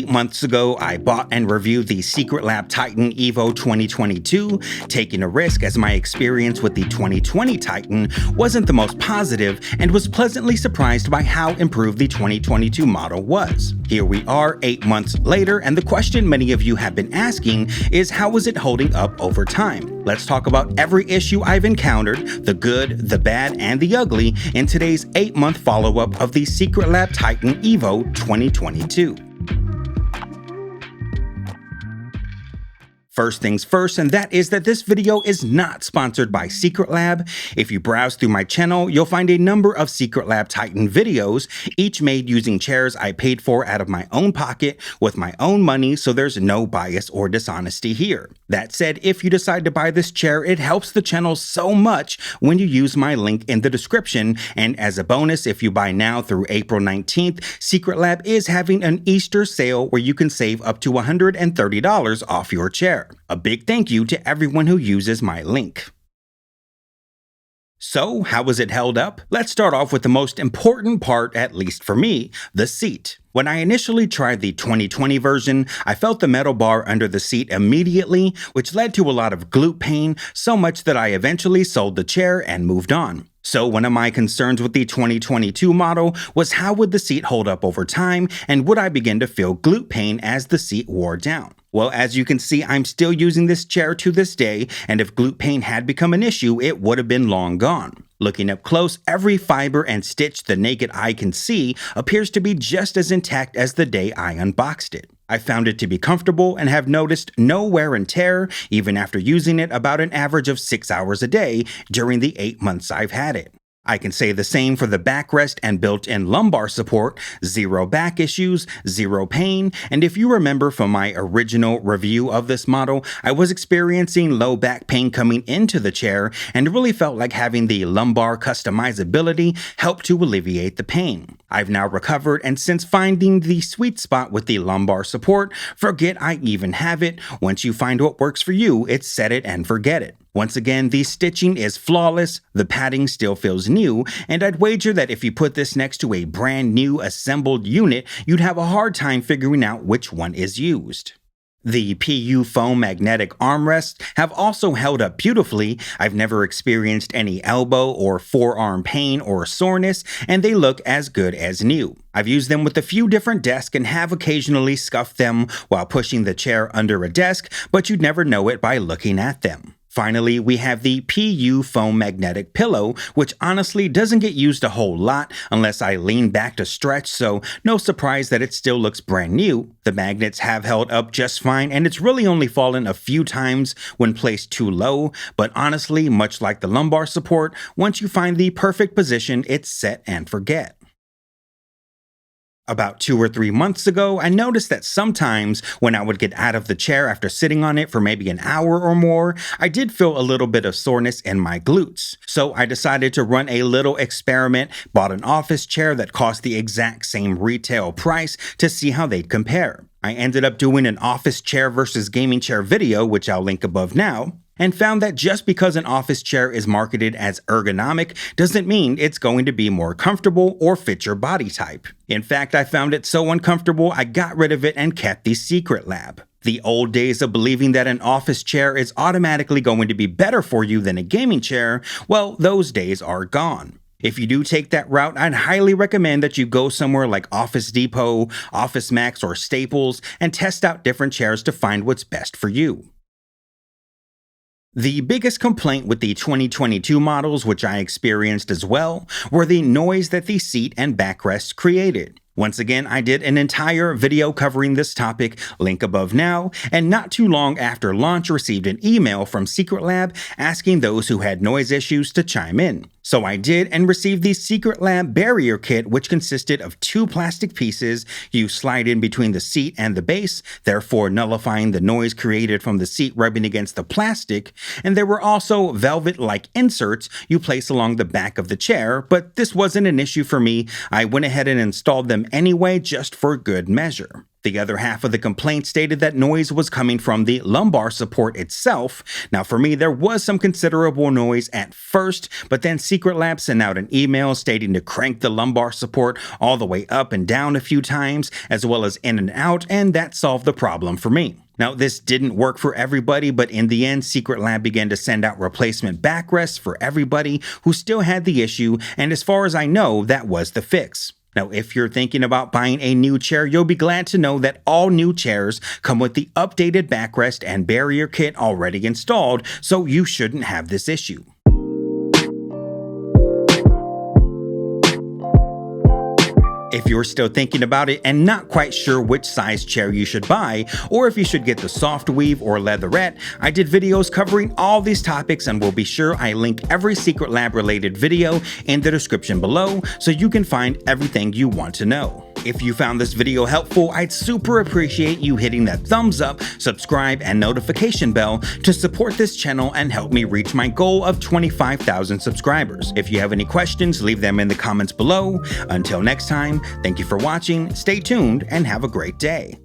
months ago, I bought and reviewed the Secretlab Titan Evo 2022, taking a risk as my experience with the 2020 Titan wasn't the most positive and was pleasantly surprised by how improved the 2022 model was. Here we are 8 months later, and the question many of you have been asking is how is it holding up over time? Let's talk about every issue I've encountered, the good, the bad, and the ugly in today's 8-month follow-up of the Secretlab Titan Evo 2022. First things first, and that is that this video is not sponsored by Secretlab. If you browse through my channel, you'll find a number of Secretlab Titan videos, each made using chairs I paid for out of my own pocket with my own money, so there's no bias or dishonesty here. That said, if you decide to buy this chair, it helps the channel so much when you use my link in the description, and as a bonus, if you buy now through April 19th, Secretlab is having an Easter sale where you can save up to $130 off your chair. A big thank you to everyone who uses my link. So, how was it held up? Let's start off with the most important part, at least for me, the seat. When I initially tried the 2020 version, I felt the metal bar under the seat immediately, which led to a lot of glute pain, so much that I eventually sold the chair and moved on. So one of my concerns with the 2022 model was how would the seat hold up over time, and would I begin to feel glute pain as the seat wore down? Well, as you can see, I'm still using this chair to this day, and if glute pain had become an issue, it would have been long gone. Looking up close, every fiber and stitch the naked eye can see appears to be just as intact as the day I unboxed it. I found it to be comfortable and have noticed no wear and tear, even after using it about an average of 6 hours a day during the 8 months I've had it. I can say the same for the backrest and built-in lumbar support, zero back issues, zero pain, and if you remember from my original review of this model, I was experiencing low back pain coming into the chair and really felt like having the lumbar customizability helped to alleviate the pain. I've now recovered, and since finding the sweet spot with the lumbar support, forget I even have it. Once you find what works for you, it's set it and forget it. Once again, the stitching is flawless, the padding still feels new, and I'd wager that if you put this next to a brand new assembled unit, you'd have a hard time figuring out which one is used. The PU foam magnetic armrests have also held up beautifully. I've never experienced any elbow or forearm pain or soreness, and they look as good as new. I've used them with a few different desks and have occasionally scuffed them while pushing the chair under a desk, but you'd never know it by looking at them. Finally, we have the PU foam magnetic pillow, which honestly doesn't get used a whole lot unless I lean back to stretch, so no surprise that it still looks brand new. The magnets have held up just fine, and it's really only fallen a few times when placed too low, but honestly, much like the lumbar support, once you find the perfect position, it's set and forget. About 2 or 3 months ago, I noticed that sometimes when I would get out of the chair after sitting on it for maybe an hour or more, I did feel a little bit of soreness in my glutes. So I decided to run a little experiment, bought an office chair that cost the exact same retail price to see how they'd compare. I ended up doing an office chair versus gaming chair video, which I'll link above now, and found that just because an office chair is marketed as ergonomic doesn't mean it's going to be more comfortable or fit your body type. In fact, I found it so uncomfortable I got rid of it and kept the Secretlab. The old days of believing that an office chair is automatically going to be better for you than a gaming chair, well, those days are gone. If you do take that route, I'd highly recommend that you go somewhere like Office Depot, Office Max, or Staples and test out different chairs to find what's best for you. The biggest complaint with the 2022 models, which I experienced as well, were the noise that the seat and backrest created. Once again, I did an entire video covering this topic, link above now, and not too long after launch received an email from Secretlab asking those who had noise issues to chime in. So I did and received the Secretlab barrier kit, which consisted of 2 plastic pieces you slide in between the seat and the base, therefore nullifying the noise created from the seat rubbing against the plastic, and there were also velvet-like inserts you place along the back of the chair, but this wasn't an issue for me. I went ahead and installed them anyway just for good measure. The other half of the complaint stated that noise was coming from the lumbar support itself. Now, for me, there was some considerable noise at first, but then Secretlab sent out an email stating to crank the lumbar support all the way up and down a few times, as well as in and out, and that solved the problem for me. Now, this didn't work for everybody, but in the end, Secretlab began to send out replacement backrests for everybody who still had the issue, and as far as I know, that was the fix. Now, if you're thinking about buying a new chair, you'll be glad to know that all new chairs come with the updated backrest and barrier kit already installed, so you shouldn't have this issue. If you're still thinking about it and not quite sure which size chair you should buy, or if you should get the soft weave or leatherette, I did videos covering all these topics and will be sure I link every Secretlab related video in the description below so you can find everything you want to know. If you found this video helpful, I'd super appreciate you hitting that thumbs up, subscribe, and notification bell to support this channel and help me reach my goal of 25,000 subscribers. If you have any questions, leave them in the comments below. Until next time, thank you for watching, stay tuned, and have a great day.